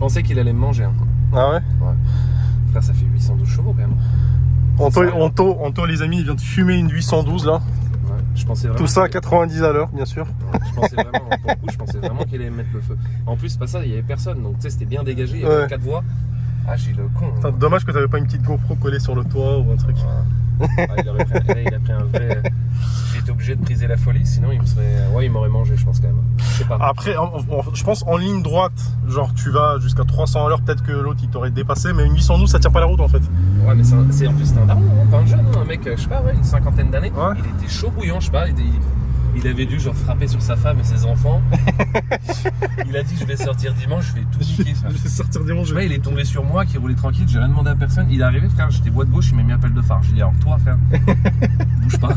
pensais qu'il allait me manger. Hein. Ah ouais? Ouais. Frère, ça fait 812 chevaux quand même. Anto, les amis, il vient de fumer une 812 là. Ouais, je pensais vraiment. Tout ça à 90 à l'heure, bien sûr. Ouais, je pensais vraiment, pour le coup, je pensais vraiment qu'il allait me mettre le feu. En plus, c'est pas ça, il y avait personne, donc tu sais, c'était bien dégagé, il y avait 4 voies. Ah, j'ai le con. Putain, dommage que t'avais pas une petite GoPro collée sur le toit ou un truc. Ouais. Ah, il a pris un vrai. J'étais obligé de briser la folie, sinon il me serait. Ouais, il m'aurait mangé, je pense quand même. Je sais pas. Après, je pense en ligne droite, genre tu vas jusqu'à 300 à l'heure, peut-être que l'autre il t'aurait dépassé, mais une 812 ça tient pas la route en fait. Ouais, mais en plus c'était un daron, hein, pas un jeune, hein, un mec, je sais pas, ouais, une cinquantaine d'années. Ouais. Il était chaud bouillant, je sais pas. Il avait dû genre frapper sur sa femme et ses enfants. Il a dit je vais sortir dimanche, je vais tout niquer. Je vais sortir dimanche. Je sais pas, il est tombé sur moi, qui roulait tranquille, j'ai rien demandé à personne. Il est arrivé, frère, j'étais voie de gauche, il m'a mis un pelle de phare. J'ai dit alors toi, frère, bouge pas.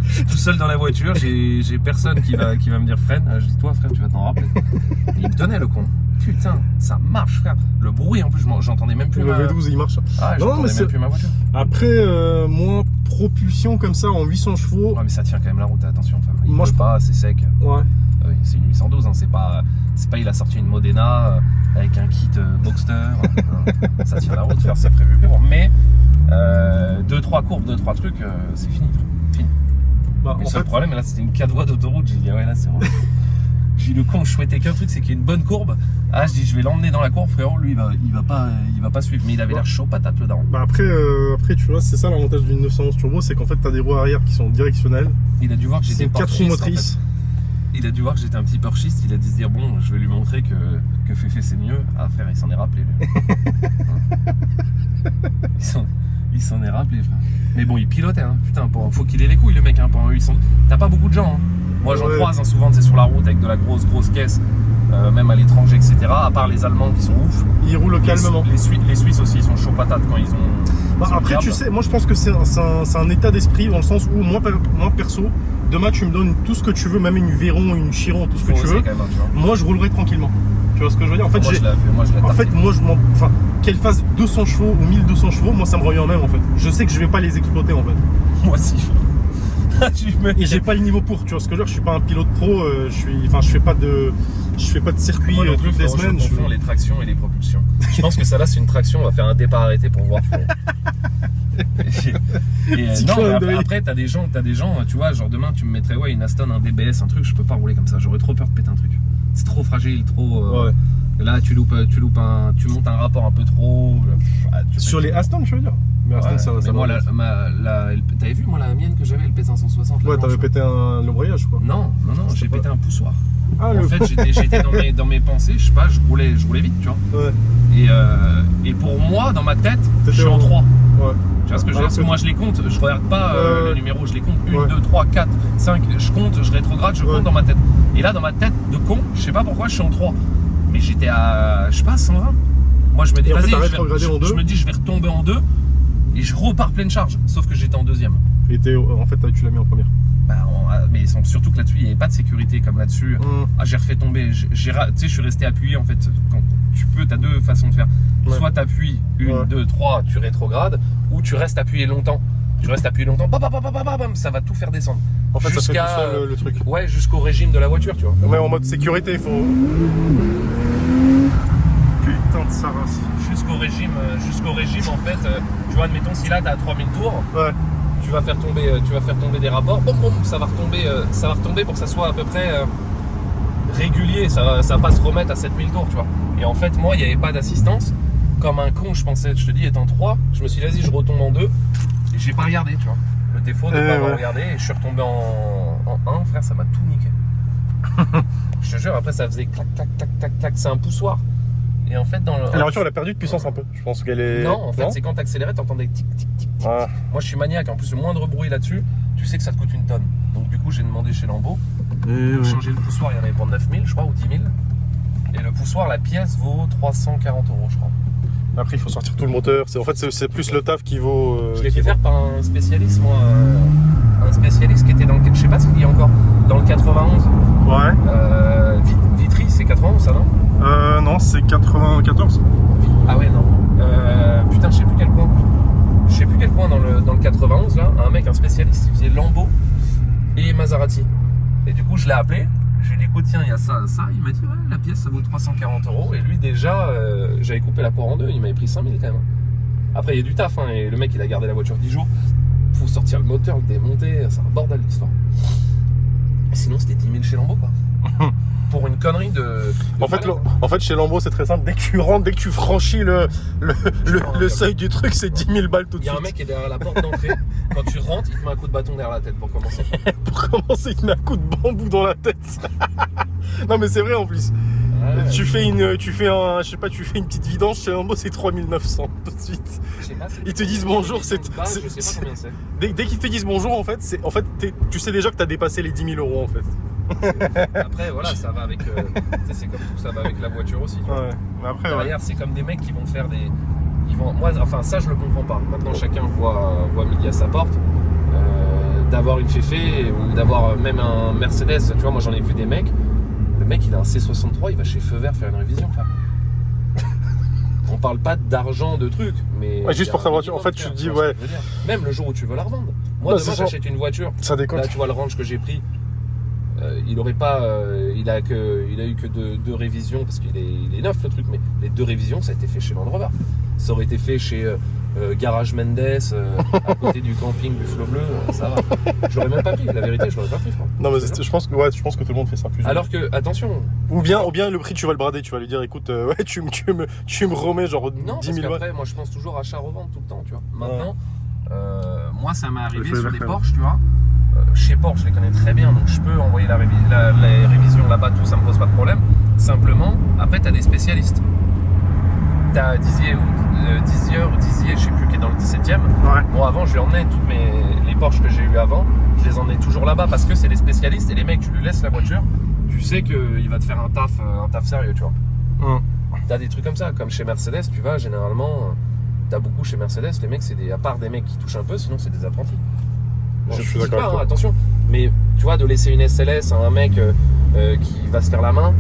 Je suis tout seul dans la voiture, j'ai personne qui va me dire freine. Je dis toi, frère, tu vas t'en rappeler. Et il me tenait le con. Putain, ça marche, frère. Le bruit en plus, j'entendais même plus. Le V12 il marche. Ah, j'entendais même plus ma voiture. Après, moi, propulsion comme ça en 800 chevaux. Ouais, mais ça tient quand même la route, attention. Enfin, Moi, je pas, c'est sec. Ouais. Oui, c'est une 812, hein, c'est pas il a sorti une Modena avec un kit Boxster. Ça tient la route, faire c'est prévu pour. Mais 2-3 courbes, 2-3 trucs, c'est fini. Fini. Bah, le seul problème, là, c'était une 4 voies d'autoroute. J'ai dit, ouais, là, c'est vrai. J'ai dit, le con, je souhaitais qu'un truc, c'est qu'il y ait une bonne courbe. Ah, je dis, je vais l'emmener dans la courbe, frérot. Lui, il va pas suivre. Mais il avait l'air chaud patate, le daron. Bah après, tu vois, c'est ça l'avantage d'une 911 turbo, c'est qu'en fait, t'as des roues arrière qui sont directionnelles. Il a dû voir que j'étais 4 roues motrices. Il a dû voir que j'étais un petit porchiste, il a dû se dire bon, je vais lui montrer que Féfé c'est mieux. Ah frère, il s'en est rappelé. Il s'en est rappelé, frère. Mais bon, il pilotait, hein. Putain, faut qu'il ait les couilles le mec, hein, pour un 800. T'as pas beaucoup de gens, hein. Moi j'en croise hein, souvent, c'est sur la route avec de la grosse caisse, même à l'étranger, etc. À part les Allemands qui sont ouf. Ils roulent calmement. Les Suisses aussi, ils sont chauds patates quand ils ont. Bah, après, tu sais, moi je pense que c'est un état d'esprit dans le sens où moi perso, demain tu me donnes tout ce que tu veux, même une Véron, une Chiron, tout ce que tu veux. Même, tu vois. Moi je roulerai tranquillement. Tu vois ce que je veux dire? En fait, moi, qu'elle fasse 200 chevaux ou 1200 chevaux, moi ça me revient même en fait. Je sais que je vais pas les exploiter en fait. Moi aussi. Et j'ai pas le niveau pour, tu vois ce que je veux dire? Je suis pas un pilote pro, je fais pas de circuit toutes les semaines. Je confonds les tractions et les propulsions. Je pense que ça là c'est une traction, on va faire un départ arrêté pour voir. Non, après t'as des gens, tu vois, genre demain tu me mettrais une Aston, un DBS, un truc, je peux pas rouler comme ça, j'aurais trop peur de péter un truc. C'est trop fragile, trop. Ouais. Là tu montes un rapport un peu trop. Sur les Aston, je veux dire. Mais Aston, ça moi, t'avais vu moi la mienne que j'avais, le P560. Ouais, t'avais pété l'embrayage quoi. Non, j'ai pété un poussoir. Ah, en fait, j'étais dans mes pensées, je sais pas, je roulais vite, tu vois. Ouais. Et pour moi, dans ma tête, je suis en 3. Ouais. Tu vois ce que je veux dire? Parce que moi, je les compte, je regarde pas le numéro, je les compte 1, 2, 3, 4, 5. Je compte, je rétrograde, je compte dans ma tête. Et là, dans ma tête de con, je sais pas pourquoi, je suis en 3. Mais j'étais à, je sais pas, 120. Moi, je me dis, vas-y, je me dis, je vais retomber en 2 et je repars pleine charge. Sauf que j'étais en 2e. Et en fait, tu l'as mis en première. Mais surtout que là-dessus, il n'y avait pas de sécurité comme là-dessus. J'ai refait tomber. Tu sais, je suis resté appuyé en fait. Quand tu peux, tu as deux façons de faire. Soit tu appuies 1, 2, 3, tu rétrogrades, ou tu restes appuyé longtemps. Bam, ça va tout faire descendre. En fait, ça fait tout seul le truc. Ouais, jusqu'au régime de la voiture, tu vois. Mais en mode sécurité, il faut. Putain de sa race. Jusqu'au régime en fait. Tu vois, admettons, si là, tu as 3000 tours. Ouais. Tu vas faire tomber des rapports, ça va retomber pour que ça soit à peu près régulier, ça va pas se remettre à 7000 tours, tu vois. Et en fait, moi, il n'y avait pas d'assistance. Comme un con, je pensais, je te dis, étant 3, je me suis dit, vas-y, je retombe en 2. Et j'ai pas regardé, tu vois. Le défaut de pas avoir regardé, et je suis retombé en 1, frère, ça m'a tout niqué. Je te jure, après, ça faisait clac, clac, clac, clac, clac, c'est un poussoir. Et en fait, la voiture, elle a perdu de puissance un peu. Je pense qu'elle est. Non, en fait, c'est quand t'accélérais, t'entendais tic, tic, tic, tic. Ah. Moi, je suis maniaque. En plus, le moindre bruit là-dessus, tu sais que ça te coûte une tonne. Donc, du coup, j'ai demandé chez Lambeau. Changer le poussoir, il y en avait pour 9000, je crois, ou 10 000. Et le poussoir, la pièce vaut 340 €, je crois. Après, il faut sortir tout le moteur. En fait, c'est plus le taf qui vaut. Je l'ai fait faire par un spécialiste, moi. Un spécialiste qui était dans le. Je sais pas s'il y a encore. Dans le 91. Ouais. Vitry, c'est 91, ça, non? Non, c'est 94. Ah ouais, non. Putain, je sais plus quel coin. Dans le 91, là, un spécialiste, il faisait Lambeau et Maserati. Et du coup, je l'ai appelé. Je lui ai dit, écoute, tiens, il y a ça. Il m'a dit, ouais, la pièce, ça vaut 340 €. Et lui, déjà, j'avais coupé la poire en deux. Il m'avait pris 5000 quand même. Après, il y a du taf. Hein, et le mec, il a gardé la voiture 10 jours. Faut sortir le moteur, le démonter. C'est un bordel l'histoire. Sinon, c'était 10 000 chez Lambo, quoi. Pour une connerie de En fait, chez Lambo, c'est très simple. Dès que tu rentres, dès que tu franchis le seuil du truc, c'est 10 000 balles tout de Il y suite. a un mec qui est derrière la porte d'entrée. Quand tu rentres, il te met un coup de bâton derrière la tête pour commencer. Pour commencer, il te met un coup de bambou dans la tête. Non, mais c'est vrai en plus. Ouais. Tu fais une petite vidange chez Lambo, c'est 3900 tout de suite. Je sais pas, Ils te disent bonjour, je sais pas combien c'est. Dès qu'ils te disent bonjour, en fait, tu sais déjà que tu as dépassé les 10 000 € en fait. Après, voilà, ça va avec. C'est comme tout, ça va avec la voiture aussi. Tu vois. Ouais. Mais après, Derrière, c'est comme des mecs qui vont faire des. Moi, enfin, ça, je le comprends pas. Maintenant, chacun voit midi à sa porte. D'avoir une Féfé ou d'avoir même un Mercedes. Tu vois, moi, j'en ai vu des mecs. Le mec, il a un C63, il va chez Feu Vert faire une révision. Enfin. On parle pas d'argent, de trucs, mais. Ouais, juste pour ta voiture, en fait, tu te dis, ouais. Même le jour où tu veux la revendre. Moi, demain, j'achète une voiture. Ça décote. Là, tu vois le range que j'ai pris. Il aurait pas, il a eu que deux révisions parce qu'il est neuf le truc, mais les 2 révisions ça a été fait chez Land Rover. Ça aurait été fait chez Garage Mendes, à côté du camping du Flot Bleu, ça va. Je l'aurais même pas pris, la vérité, je l'aurais pas pris. Non mais je pense que tout le monde fait ça plus. Alors que attention. Ou bien le prix tu vas le brader, tu vas lui dire écoute, ouais tu me remets genre 10 000 balles. Non, parce qu'après, moi je pense toujours achat-revente tout le temps, tu vois. Maintenant, moi ça m'est arrivé sur les Porsche, tu vois. Chez Porsche, je les connais très bien, donc je peux envoyer les révisions là-bas, tout ça me pose pas de problème. Simplement, après, tu as des spécialistes. Tu as Dizier ou Dizier, je sais plus, qui est dans le 17e. Ouais. Bon, avant, je lui emmenais toutes les Porsche que j'ai eu avant, je les emmenais toujours là-bas parce que c'est des spécialistes et les mecs, tu lui laisses la voiture, tu sais qu'il va te faire un taf sérieux, tu vois. Tu as des trucs comme ça, comme chez Mercedes, tu vas généralement, tu as beaucoup chez Mercedes, les mecs, à part des mecs qui touchent un peu, sinon c'est des apprentis. Je suis d'accord avec toi. Attention, mais tu vois, de laisser une SLS à un mec qui va se faire la main.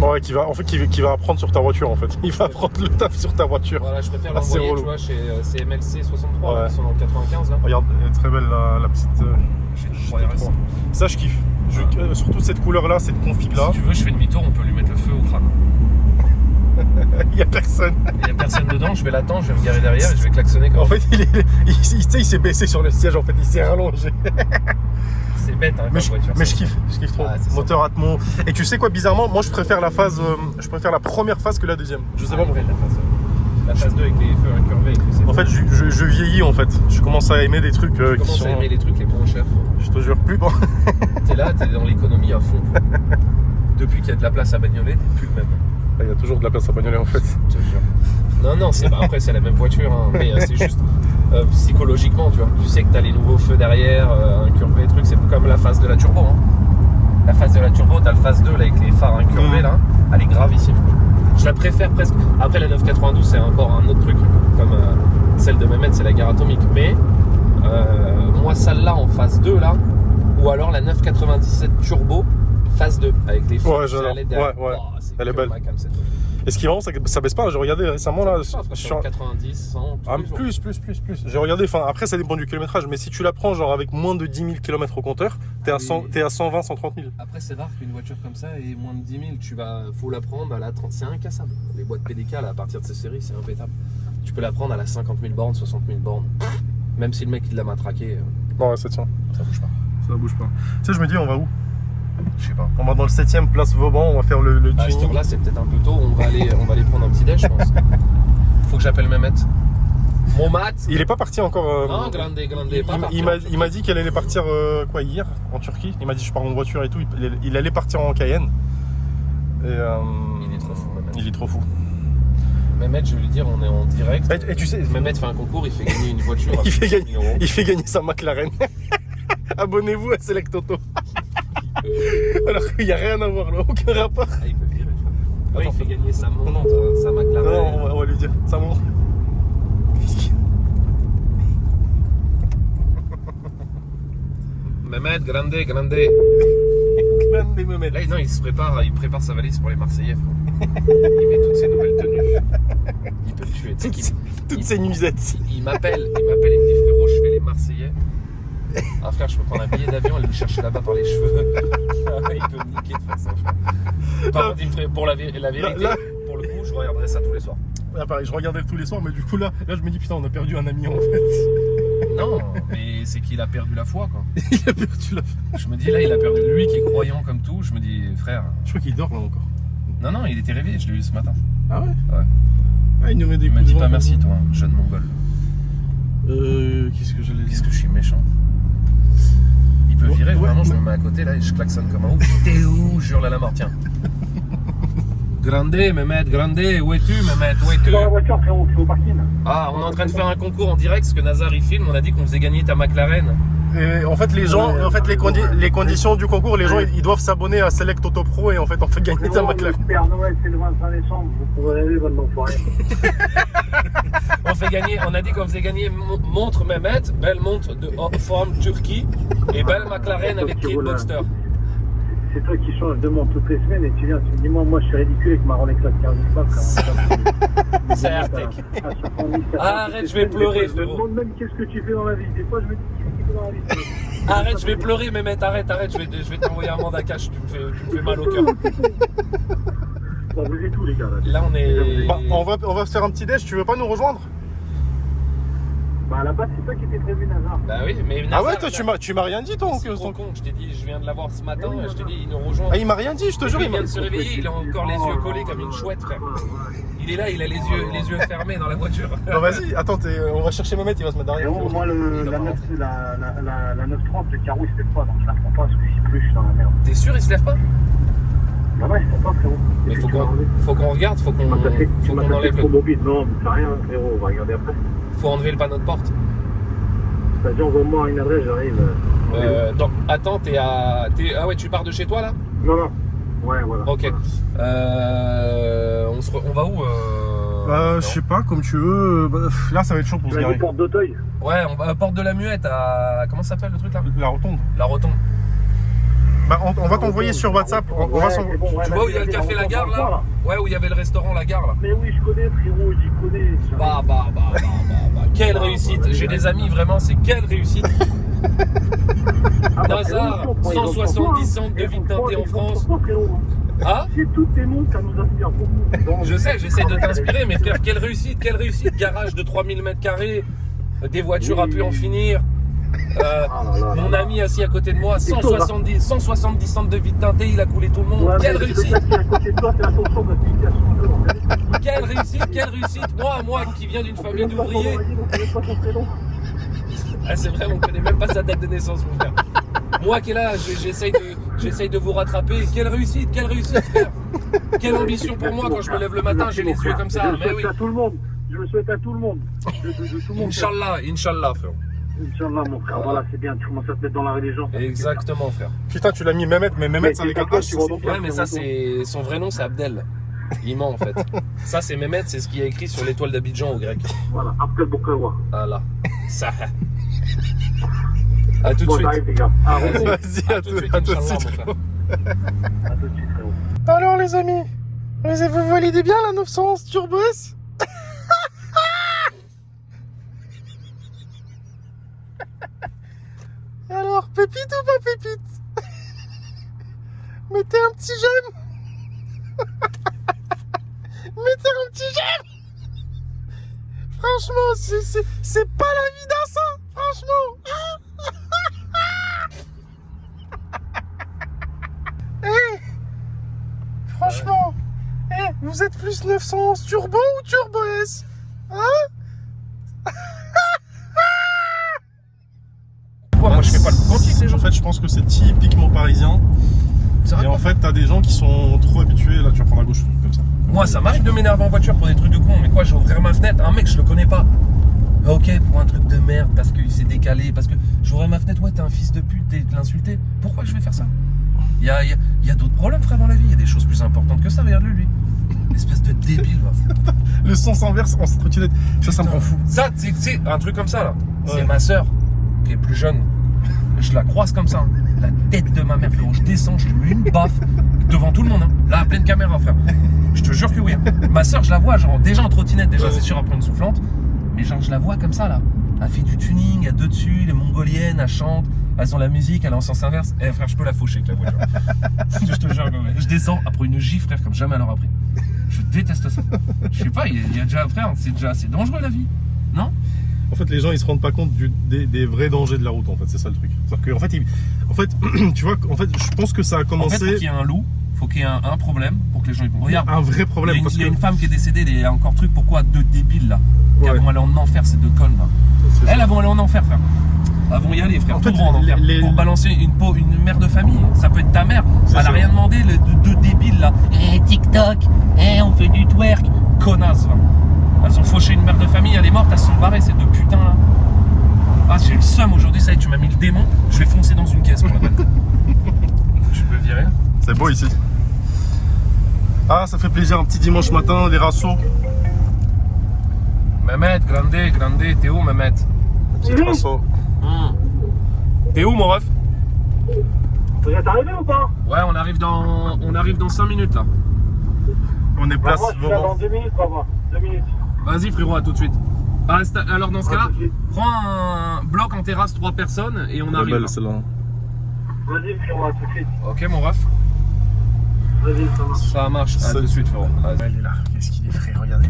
Ouais, qui va apprendre sur ta voiture en fait. Il va apprendre le taf sur ta voiture. Voilà, je préfère l'envoyer, tu vois, chez CMLC 63, ouais. Qui sont dans le 95 là. Regarde, elle est très belle la petite. J'ai 3 RS. Ça, je kiffe. Surtout cette couleur là, cette config là. Si tu veux, je fais demi-tour, on peut lui mettre le feu au crâne. Il y a personne. Il y a personne dedans, je vais l'attendre, je vais me garer derrière et je vais klaxonner comme En fait, il s'est baissé sur le siège, en fait, il s'est rallongé. C'est bête, hein, mais je kiffe trop. Ah, moteur Atmo. Et tu sais quoi, bizarrement, moi je préfère la première phase que la deuxième. Je sais pas pourquoi. La phase 2 avec les feux incurvés et tout. En fait, je vieillis en fait. Je commence à aimer des trucs qui sont. Je commence à aimer les trucs les moins chers. Je te jure, plus bon. T'es là, t'es dans l'économie à fond. Depuis qu'il y a de la place à bagnoler, t'es plus le même. Il y a toujours de la place à bagnoler en fait. Je te jure. Non, c'est après c'est la même voiture, hein, mais c'est juste psychologiquement, tu vois. Tu sais que t'as les nouveaux feux derrière, incurvés, trucs, c'est comme la phase de la turbo. Hein. La phase de la turbo, t'as le phase 2 là, avec les phares incurvés là, elle est gravissime. Je la préfère presque. Après la 992, c'est encore un autre truc, comme celle de Mehmet, c'est la gare atomique. Mais moi, celle-là en phase 2 là, ou alors la 997 turbo. Phase 2 avec les ouais, ouais. Oh, elle est belle. Et ce qui est marrant, c'est que ça baisse pas. J'ai regardé récemment là sur 90, 100. Plus. J'ai regardé. Enfin, après, ça dépend du kilométrage. Mais si tu la prends genre avec moins de 10 000 km au compteur, t'es à 120, 130 000. Après, c'est rare qu'une voiture comme ça ait moins de 10 000. Faut la prendre à la 30. C'est incassable. Les boîtes PDK là, à partir de ces séries, c'est impétable. Tu peux la prendre à la 50 000 bornes, 60 000 bornes. Même si le mec il l'a matraqué. Non, ouais, ça tient. Ça bouge pas. Ça bouge pas. Tu sais, je me dis, on va où? Je sais pas. On va dans le 7ème place Vauban, on va faire le tuning. À cette heure-là, c'est peut-être un peu tôt. On va aller prendre un petit déj, je pense. Faut que j'appelle Mehmet. Mon mat. Il est pas parti encore. Non, grande. Il m'a dit qu'elle allait partir hier en Turquie. Il m'a dit je pars en voiture et tout. Il allait partir en Cayenne. Et, il est trop fou, Mehmet. Il est trop fou. Mehmet, je vais lui dire, on est en direct. Et tu sais, Mehmet fait un concours, il fait gagner une voiture. il fait gagner sa McLaren. Abonnez-vous à Select Auto. Alors qu'il n'y a rien à voir là, aucun rapport. Ah, il peut virer. Ouais, il fait gagner sa montre, sa McLaren. Non, on va lui dire, sa montre. Mehmet, grande. Grande Mehmet. Là, non, il prépare sa valise pour les Marseillais. Il met toutes ses nouvelles tenues. Il peut le tuer. Toutes ses nuisettes. Il m'appelle, il me dit frérot, je fais les Marseillais. Ah frère, je peux prendre un billet d'avion et aller le chercher là-bas par les cheveux. Il peut me niquer de toute façon. Par contre, il me ferait, pour la vérité, Là- pour le coup, je regarderais ça tous les soirs. Là, pareil, je regardais tous les soirs, mais du coup, là, je me dis, putain, on a perdu un ami en fait. Non, mais c'est qu'il a perdu la foi, quoi. Il a perdu la fin. Je me dis, là, il a perdu. Lui qui est croyant comme tout, je me dis, frère. Je crois qu'il dort là encore. Non, il était réveillé, je l'ai eu ce matin. Ah ouais? Ouais. Ah, il nous met des Il m'a coups dit de pas vent, merci, comme toi, hein, jeune mongol. ça. Qu'est-ce que j'allais dire? Qu'est-ce que je suis méchant. Il peut Ouais, virer, ouais, vraiment, je ouais. me mets à côté, là, et je klaxonne comme un ouf. T'es où? Je hurle à la mort, tiens. Grande, Mehmet, grande, où es-tu, Mehmet, où es-tu? Dans la voiture, frérot, c'est au parking. Ah, on est en train de faire un concours en direct, parce que Nazar il filme, on a dit qu'on faisait gagner ta McLaren. Et en fait, les gens, en fait, les conditions du concours, les gens, ils doivent s'abonner à Select Auto Pro et en fait, on fait gagner ta Frérot, McLaren. le Père Noël, c'est le 25 décembre, vous pourrez aller, bonne enfoiré. On fait gagner, on a dit qu'on faisait gagner montre Mehmet, belle montre de forme Turquie, et belle McLaren avec kit Boxster. C'est toi qui changes de monde toutes les semaines et tu viens, tu me dis, moi je suis ridicule avec ma Rolex C'est Artec. Arrête, je vais pleurer, Je me frérot. demande même qu'est-ce que tu fais dans la vie. Des fois, je me dis, qu'est-ce que tu fais dans la vie? Arrête, je vais pleurer, Mehmet, arrête, je vais t'envoyer un mandat cash, tu me fais mal au cœur. Bon, vous êtes tous les gars là. Là, on est. Bah, on va se faire un petit déj, tu veux pas nous rejoindre? Bah, à la base, c'est toi qui étais prévu, Nazar. Bah oui, mais. Ah ouais, Nazar, toi, tu m'as rien dit, toi, c'est en trop plus. con, je t'ai dit, je viens de l'avoir ce matin, Oui, je t'ai Nazar. dit, il nous rejoint. Ah, il m'a rien dit, je te jure, Il vient de se réveiller, il a encore les yeux collés comme une chouette, frère. Il est là, il a les yeux fermés dans la voiture. Bah, vas-y, attends, on va chercher Mehmet, il va se mettre derrière. Frérot, moi, la 930, le carreau, il se fait pas, donc je la prends pas parce que si plus, je suis dans la merde. T'es sûr, il se lève pas? Bah, ouais, c'est pas, frérot. Mais faut qu'on regarde, faut qu'on enlève trop le. mobile. Non, mais c'est rien, frérot, on va regarder après. Faut enlever le panneau de porte. Vas-y, envoie-moi une adresse, j'arrive. Donc, attends, ah ouais, tu pars de chez toi là? Non. Ouais, voilà. Ok. Voilà. On va où Bah, non. je sais pas, comme tu veux. Bah, là, ça va être chaud pour Tu se vas garer. aller porte d'Auteuil. Ouais, on va à Porte de la Muette à. Comment ça s'appelle le truc là? La rotonde. La Rotonde. Bah, on va t'envoyer sur WhatsApp. On va s'en- c'est bon, ouais, Tu vois où il y a le vas-y, café La Gare on va là? Ouais, où il y avait le restaurant La Gare là. Mais oui, je connais, frérot, j'y connais. Bah. Quelle réussite! J'ai des amis vraiment, c'est quelle réussite! Ah, bah, Nazar, frérot, on prend 170 centres de vie de teinté en France. Ah? C'est tous tes mots, ça nous inspire beaucoup. Donc, Je sais, j'essaie de t'inspirer, mais frère, quelle réussite! Garage de 3000 m², des voitures à pu en finir. Mon ami assis à côté de moi, 170 centres de vie de teinté, il a coulé tout le monde. Ouais, Quelle mais réussite! Le gars qui est à côté de toi, c'est attention de l'application de l'eau, en fait. Quelle réussite! Moi qui viens d'une On famille connaît pas son d'ouvriers. nom, on connaît pas son prénom. Ah, c'est vrai, on connaît même pas sa date de naissance, mon frère. Moi qui est là, j'essaye de vous rattraper. Quelle réussite, frère! Quelle ambition pour moi quand je me lève le matin, j'ai les yeux comme ça. Je le Mais oui. souhaite à tout le monde. Je le souhaite à tout le monde. De tout le monde. Inch'Allah, frère. Inch'Allah, mon frère. Voilà, c'est bien. Tu commences à te mettre dans la religion. Exactement, frère. Putain, tu l'as mis Mehmet, mais Mehmet, ça Mais les c'est gars. pas toi, tu vois, donc, Ouais, mais ça, c'est son vrai nom, c'est Abdel. Il ment en fait. Ça, c'est Mehmet, c'est ce qui est écrit sur l'étoile d'Abidjan au grec. Voilà, après Bokawa. Voilà. Ça. À tout de Bon, suite. j'arrive, les gars. Ah, Vas-y, bon, à tout de suite, Inch'Allah, mon frérot. frère. à tout de suite, frérot. Alors, les amis, vous validez bien la 911 Turbo S? Alors, pépite ou pas pépite? Mettez un petit j'aime. Mettez un petit j'aime. Franchement, c'est pas la vie d'un saint, franchement. Franchement, vous êtes plus 911 Turbo ou Turbo S? Hein? Moi, je fais pas le coup quantique, les gens. En fait, je pense que c'est typiquement parisien. C'est vrai Et en fait, t'as des gens qui sont trop habitués. Là, tu vas prendre à gauche, comme ça. Moi, ça m'arrive de m'énerver en voiture pour des trucs de con, mais quoi, je vais ouvrir ma fenêtre, un mec, je le connais pas. Ok, pour un truc de merde, parce qu'il s'est décalé, parce que j'ouvrais ma fenêtre, ouais, t'es un fils de pute, t'es l'insulter. Pourquoi je vais faire ça? Il y a d'autres problèmes, frère, dans la vie, il y a des choses plus importantes que ça, regarde-le, lui. Espèce de débile, va. Le sens inverse en trottinette, ça me rend fou. Ça, c'est un truc comme ça, là. C'est Ouais. ma soeur, qui est plus jeune. Je la croise comme ça, hein. La tête de ma mère, frérot. Je descends, je lui mets une baffe devant tout le monde, hein. Là, à pleine caméra, frère. Je te jure que oui, hein. Ma soeur, je la vois, genre, déjà en trottinette, déjà, c'est sûr, après une soufflante. Mais genre, je la vois comme ça, là. Elle fait du tuning, elle est dessus, elle est mongolienne, elle chante. elles ont la musique, elle est en sens inverse. Eh frère, je peux la faucher avec la voiture. Je te jure, je descends après une gifle, frère, comme jamais elle aura pris. Je déteste ça. Je sais pas, il y a déjà, frère, c'est déjà assez dangereux la vie, non? En fait, les gens ils se rendent pas compte des vrais dangers de la route, en fait, c'est ça le truc. C'est-à-dire qu'en fait, tu vois, en fait, je pense que ça a En fait, commencé. faut qu'il y ait un loup, faut qu'il y ait un problème pour que les gens. Regarde, Un vrai problème. il y a que une femme qui est décédée, il y a encore truc, pourquoi deux débiles là qui Ouais. vont aller en enfer, ces deux connes là. C'est Elles ça. vont aller en enfer, frère. Elles vont y aller, frère, En tout fait, droit en enfer. Pour balancer une mère de famille. Ça peut être ta mère. C'est Elle a ça. rien demandé, les deux débiles là. Eh, TikTok, on fait du twerk. Connasse, va. Elles ont fauché une mère de famille, elle est morte, elles se sont barrées, ces deux putains là. Ah, j'ai le seum aujourd'hui, ça y est, tu m'as mis le démon. Je vais foncer dans une caisse pour la peine. Je peux virer. C'est beau ici. Ah, ça fait plaisir, un petit dimanche matin, les rassos. Mehmet, grande, t'es où Mehmet? Petit rasso. T'es où mon ref? Vous êtes arrivé ou pas? Ouais, on arrive dans 5 minutes là. On est Bah, place moi, je suis là dans Vauban. 2 minutes, quoi, moi. 2 minutes. Vas-y frérot, à tout de suite. Ah, alors dans ce cas-là, tout de suite. prends un bloc en terrasse, 3 personnes et on Elle est arrive. belle là. celle-là. Vas-y, frérot, à tout de suite. Ok mon ref? Vas-y, ça marche. Ça marche, à C'est- tout de suite frérot. Elle est là. Qu'est-ce qu'il est frais, regardez.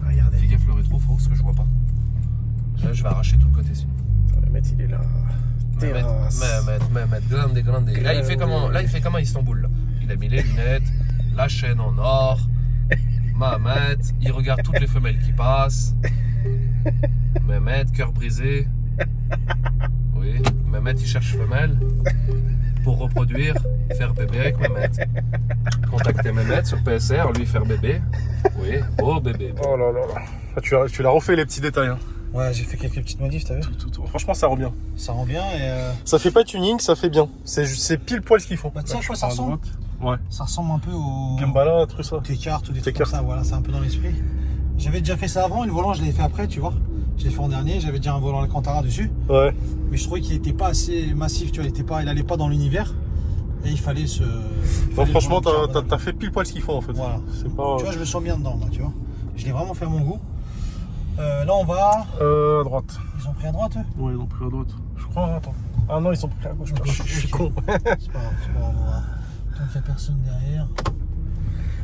Regardez. Fais gaffe le rétro frérot parce que je vois pas. Là je vais arracher tout le côté ici. Le mec il est là. Mehmet, grande. Et là il fait comme à Istanbul là. Il a mis les lunettes, la chaîne en or. Mehmet, il regarde toutes les femelles qui passent. Mehmet, cœur brisé. Oui, Mehmet il cherche femelle pour reproduire, faire bébé avec Mehmet. Contactez Mehmet sur PSR, lui faire bébé. Oui, beau bébé. Oh là là là. Ah, tu l'as refait les petits détails. Hein. Ouais, j'ai fait quelques petites modifs, t'as vu? Franchement, ça rend bien. Ça rend bien et Ça fait pas tuning, ça fait bien. C'est pile poil ce qu'il faut. bah, tu sais à quoi ça À ressemble? droite. Ouais. Ça ressemble un peu au Gambala, truc ça. T-Cart ou des trucs T-Cart. comme ça, voilà, c'est un peu dans l'esprit. J'avais déjà fait ça avant, et le volant je l'avais fait après, tu vois. Je l'ai fait en dernier, j'avais déjà un volant Alcantara dessus, Ouais. mais je trouvais qu'il était pas assez massif, tu vois, il allait pas dans l'univers. Et il fallait se. Bon, franchement, t'as fait pile poil ce qu'il faut en fait. Voilà. C'est pas. Tu vois, je me sens bien dedans, moi, tu vois. Je l'ai vraiment fait à mon goût. Là, on va. À droite. Ils ont pris à droite, eux? Ouais, ils ont pris à droite. Je crois, hein, attends. Ah non, ils sont pris à gauche. Je suis con. C'est pas grave, c'est pas grave, on va voir. Tant qu'il n'y a personne derrière.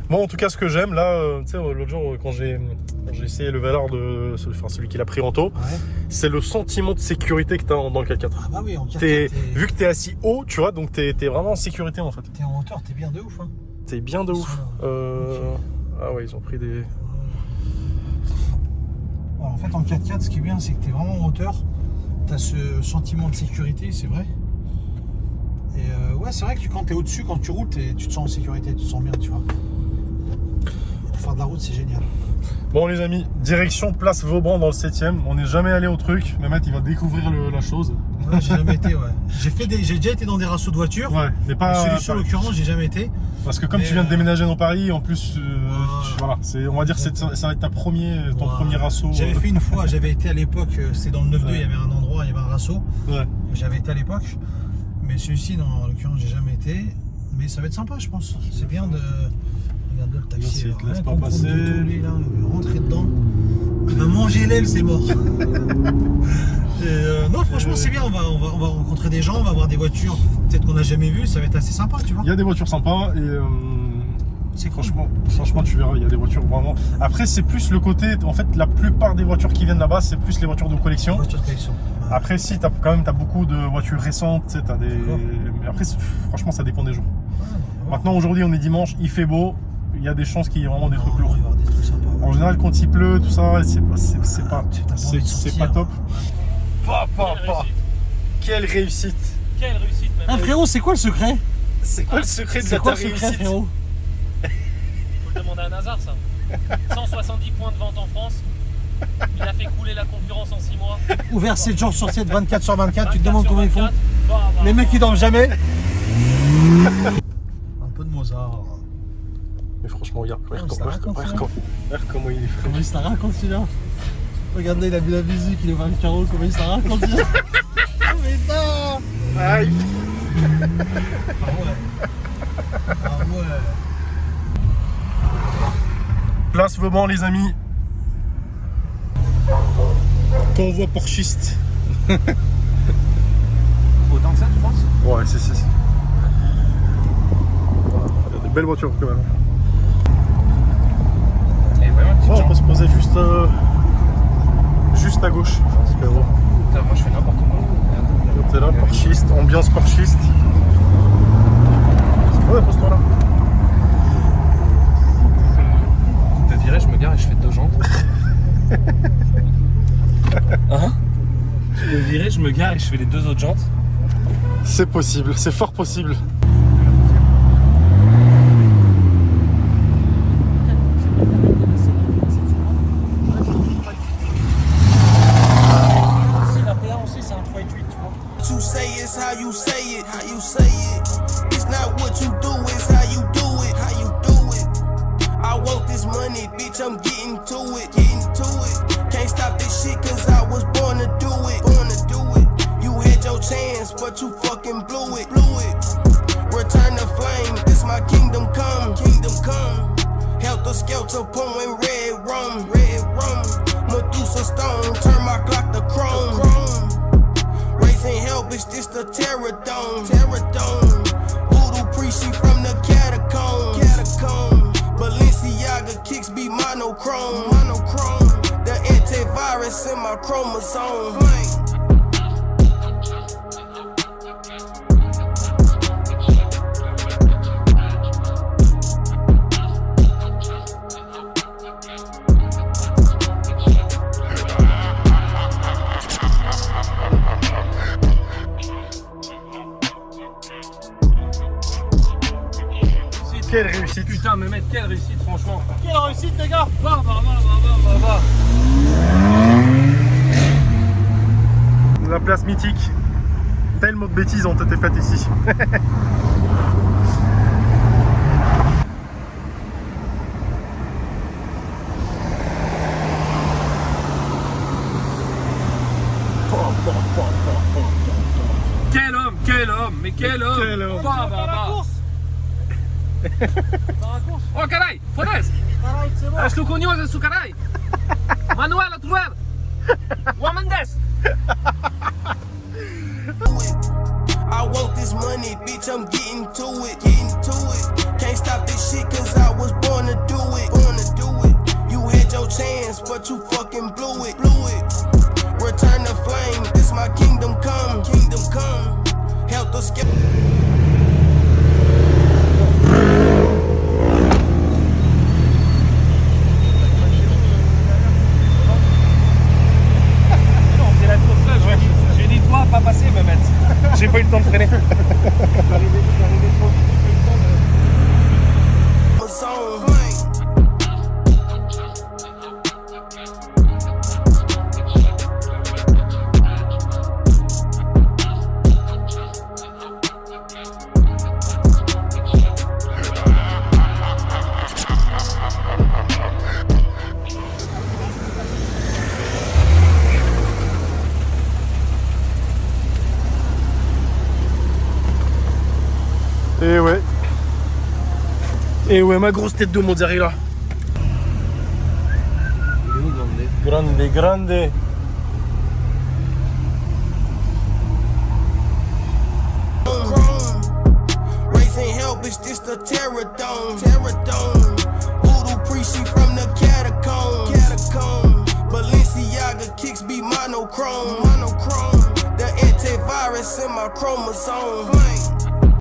Bon, en tout cas, ce que j'aime là, tu sais, l'autre jour, quand j'ai essayé le Velar de. Enfin, celui qui l'a pris en taux, Ouais. c'est le sentiment de sécurité que t'as dans le 4x4. Ah bah oui, en 4x4, Vu que t'es assis haut, tu vois, donc t'es vraiment en sécurité en fait. t'es en hauteur, t'es bien de ouf, hein. T'es bien de ouf. Ah ouais, ils ont pris des. Ouais, en fait, en 4x4, ce qui est bien, c'est que tu es vraiment en hauteur. Tu as ce sentiment de sécurité, c'est vrai. Et ouais, c'est vrai que quand tu es au-dessus, quand tu roules, tu te sens en sécurité, tu te sens bien, tu vois. Pour faire de la route, c'est génial. Bon les amis, direction place Vauban dans le 7ème. On n'est jamais allé au truc. Mehmet il va découvrir la chose. Ouais, j'ai jamais été, ouais. J'ai déjà été dans des rassos de voitures. Ouais, mais pas. Celui-ci, en l'occurrence, j'ai jamais été. Parce que comme Mais, tu viens de déménager dans Paris, en plus, Ouais. voilà, on va dire que ça va être ton Ouais. premier assaut. J'avais fait une fois, j'avais été à l'époque, c'était dans le 9-2, Ouais. il y avait un endroit, il y avait un rasso. Ouais. J'avais été à l'époque. Mais celui-ci, non, en l'occurrence, j'ai jamais été. Mais ça va être sympa, je pense. C'est bien de. Regarde le taxi. S'il te laisse rien pas qu'on passer. prend de tout, lui, là, il va rentrer dedans. Il va manger l'aile, c'est mort. Et, non, franchement, c'est bien. On va rencontrer des gens, on va voir des voitures peut-être qu'on n'a jamais vues. Ça va être assez sympa, tu vois. Il y a des voitures sympas et C'est cool. franchement, tu verras, il y a des voitures vraiment. Après, c'est plus le côté, en fait, la plupart des voitures qui viennent là-bas, c'est plus les voitures de collection. Voiture de collection. Ouais. Après, si, t'as beaucoup de voitures récentes, tu sais, t'as des. D'accord. Mais après, franchement, ça dépend des jours. Ouais. Maintenant, aujourd'hui, on est dimanche, il fait beau, il y a des chances qu'il y ait vraiment des trucs Il va lourds. y avoir des trucs sympas. En général, quand il pleut, tout ça, c'est pas envie de sortir. top. Quelle réussite. Quelle réussite même. Ah, frérot, c'est quoi le secret? C'est quoi le secret de C'est quoi ta le secret, réussite? frérot? Faut le demander à Nazar ça. 170 points de vente en France. Il a fait couler la concurrence en 6 mois. Ouvert 7 jours sur 7, 24 sur 24, tu te demandes comment ils font. 24, bah, Les mecs ils dorment jamais. Un peu de Mozart. Mais franchement, regarde ça raconte, comment il est frais. Comment il se la raconte celui-là? Regardez, il a vu la musique, il est voir le carreau, comment il se la raconte celui-là. Oh putain! Aïe. Ah ouais. Ah ouais. Place Vauban, les amis. Convoi porchiste. Ouais, si. Il y a des belles voitures quand même. Et vraiment, Oh, on peut se poser juste à gauche. putain, moi je fais n'importe quoi. T'es là, porchiste, ambiance porchiste. Ouais, pose-toi là. Je te dirais, je me gare et je fais 2 jantes. Hein? Je te dirais, je me gare et je fais les 2 autres jantes. C'est possible, c'est fort possible. La PA aussi, c'est un 3.8, tu vois. What you say is how you say it, how you say it. It's not what you do, it's how you do it, how you do it. I want this money, bitch, I'm getting to it, Can't stop this shit cause I was born to do it, You had your chance, but you fucking blew it, Return the flame, this my kingdom come, Helter skelter, pouring red rum, Medusa stone, turn my Glock to chrome. Raising hell, bitch, this the Terradome. Voodoo priest, she from the catacomb. Balenciaga kicks be monochrome. The antivirus in my chromosome. Quelle réussite. Putain, mais mec, quelle réussite, franchement. Quelle réussite, les gars! Va. La place mythique. Tellement de bêtises ont été faites ici. Quel homme, mais quel homme. Quel homme. Va. Oh, carai, fodes. Ești tu cunioasă su carai. Manuela, tu ver. Oameni des. I want this money, bitch, I'm getting to it, Can't stop this shit cause I was born to do it, You had your chance, but you fucking blew it, Return the flame, this my kingdom come, Helter skelter. J'ai dit toi, pas passer, me mettre. J'ai pas eu le temps de freiner. Et ouais, ma grosse tête de mozzarella. Grande. Raising hell, bitch, this the Terradome. Voodoo priest, she from the catacomb. Balenciaga kicks be monochrome. The antivirus in my chromosome.